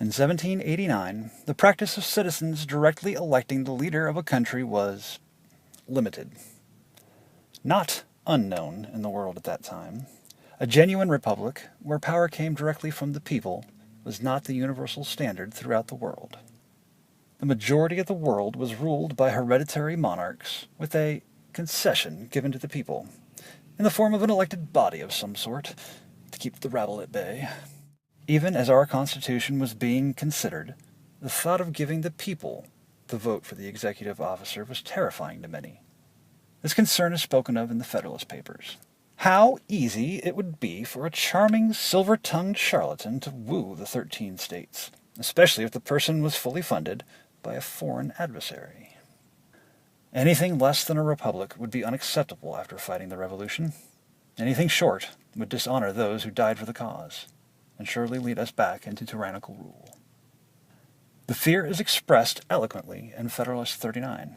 In 1789, the practice of citizens directly electing the leader of a country was limited. Not unknown in the world at that time, a genuine republic, where power came directly from the people, was not the universal standard throughout the world. The majority of the world was ruled by hereditary monarchs, with a concession given to the people, in the form of an elected body of some sort, to keep the rabble at bay. Even as our Constitution was being considered, the thought of giving the people the vote for the executive officer was terrifying to many. This concern is spoken of in the Federalist Papers. How easy it would be for a charming, silver-tongued charlatan to woo the 13 states, especially if the person was fully funded by a foreign adversary. Anything less than a republic would be unacceptable after fighting the Revolution. Anything short would dishonor those who died for the cause, and surely lead us back into tyrannical rule. The fear is expressed eloquently in Federalist 39.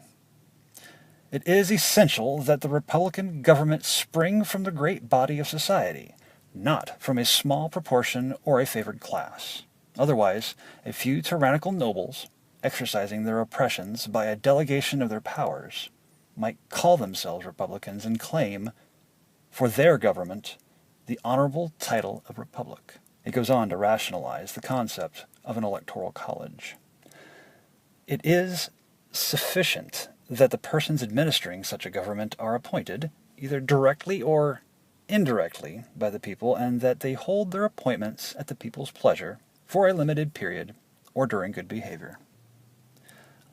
It is essential that the Republican government spring from the great body of society, not from a small proportion or a favored class. Otherwise, a few tyrannical nobles, exercising their oppressions by a delegation of their powers, might call themselves Republicans and claim, for their government, the honorable title of Republic. It goes on to rationalize the concept of an Electoral College. It is sufficient that the persons administering such a government are appointed, either directly or indirectly, by the people, and that they hold their appointments at the people's pleasure for a limited period or during good behavior.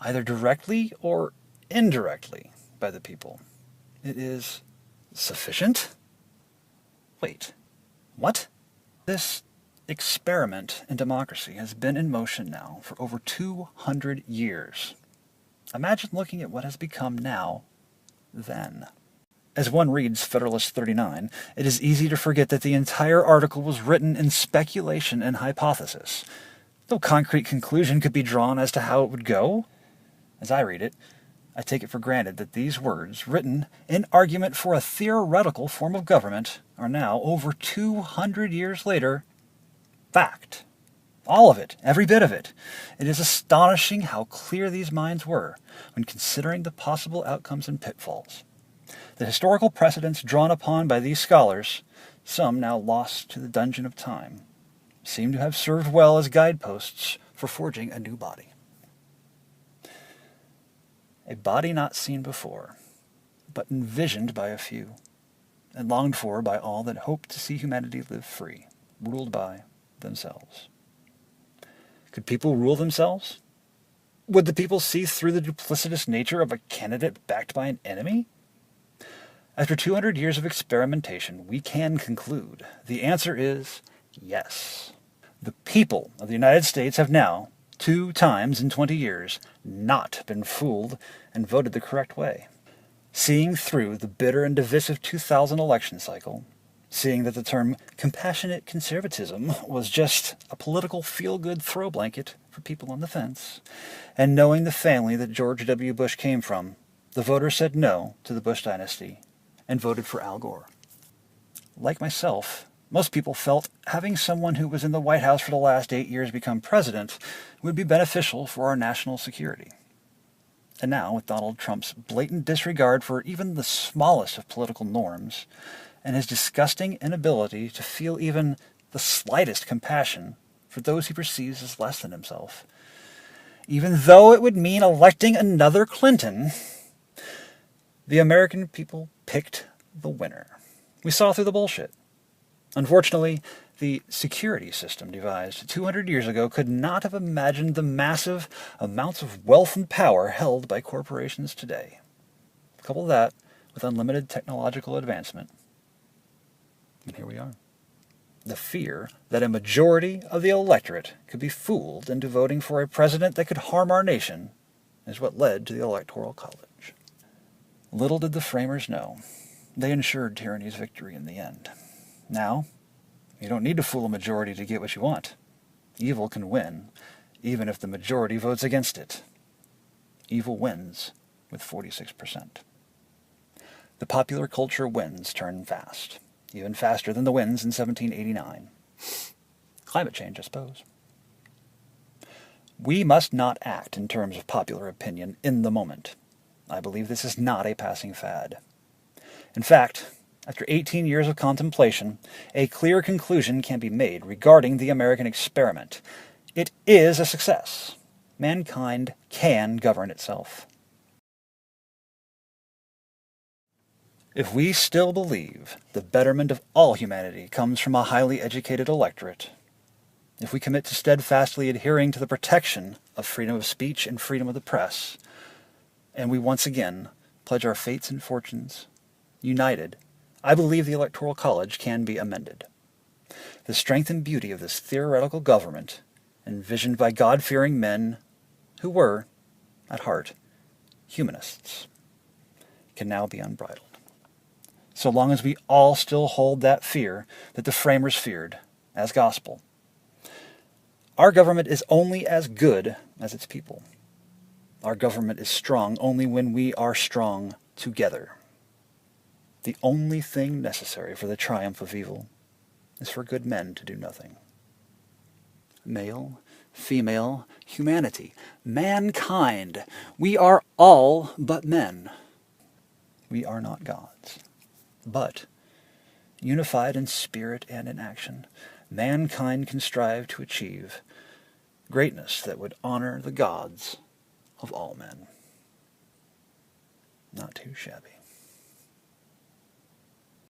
Either directly or indirectly by the people. It is sufficient? Wait, what? This experiment in democracy has been in motion now for over 200 years. Imagine looking at what has become now, then. As one reads Federalist 39, it is easy to forget that the entire article was written in speculation and hypothesis. No concrete conclusion could be drawn as to how it would go. As I read it, I take it for granted that these words, written in argument for a theoretical form of government, are now, over 200 years later, fact. All of it, every bit of it. It is astonishing how clear these minds were when considering the possible outcomes and pitfalls. The historical precedents drawn upon by these scholars, some now lost to the dungeon of time, seem to have served well as guideposts for forging a new body. A body not seen before, but envisioned by a few, and longed for by all that hoped to see humanity live free, ruled by themselves. Could people rule themselves? Would the people see through the duplicitous nature of a candidate backed by an enemy? After 200 years of experimentation, we can conclude the answer is yes. The people of the United States have now, 2 times in 20 years, not been fooled and voted the correct way. Seeing through the bitter and divisive 2000 election cycle, seeing that the term compassionate conservatism was just a political feel-good throw blanket for people on the fence, and knowing the family that George W. Bush came from, the voters said no to the Bush dynasty and voted for Al Gore. Like myself, most people felt having someone who was in the White House for the last 8 years become president would be beneficial for our national security. And now, with Donald Trump's blatant disregard for even the smallest of political norms, and his disgusting inability to feel even the slightest compassion for those he perceives as less than himself, even though it would mean electing another Clinton, the American people picked the winner. We saw through the bullshit. Unfortunately, the security system devised 200 years ago could not have imagined the massive amounts of wealth and power held by corporations today. Couple that with unlimited technological advancement, and here we are. The fear that a majority of the electorate could be fooled into voting for a president that could harm our nation is what led to the Electoral College. Little did the framers know, they ensured tyranny's victory in the end. Now, you don't need to fool a majority to get what you want. Evil can win, even if the majority votes against it. Evil wins with 46%. The popular culture winds turn fast, even faster than the winds in 1789. Climate change, I suppose. We must not act in terms of popular opinion in the moment. I believe this is not a passing fad. In fact, after 18 years of contemplation, a clear conclusion can be made regarding the American experiment. It is a success. Mankind can govern itself. If we still believe the betterment of all humanity comes from a highly educated electorate, if we commit to steadfastly adhering to the protection of freedom of speech and freedom of the press, and we once again pledge our fates and fortunes, united, I believe the Electoral College can be amended. The strength and beauty of this theoretical government, envisioned by God-fearing men who were, at heart, humanists, can now be unbridled. So long as we all still hold that fear that the framers feared as gospel. Our government is only as good as its people. Our government is strong only when we are strong together. The only thing necessary for the triumph of evil is for good men to do nothing. Male, female, humanity, mankind, we are all but men. We are not gods. But, unified in spirit and in action, mankind can strive to achieve greatness that would honor the gods of all men. Not too shabby.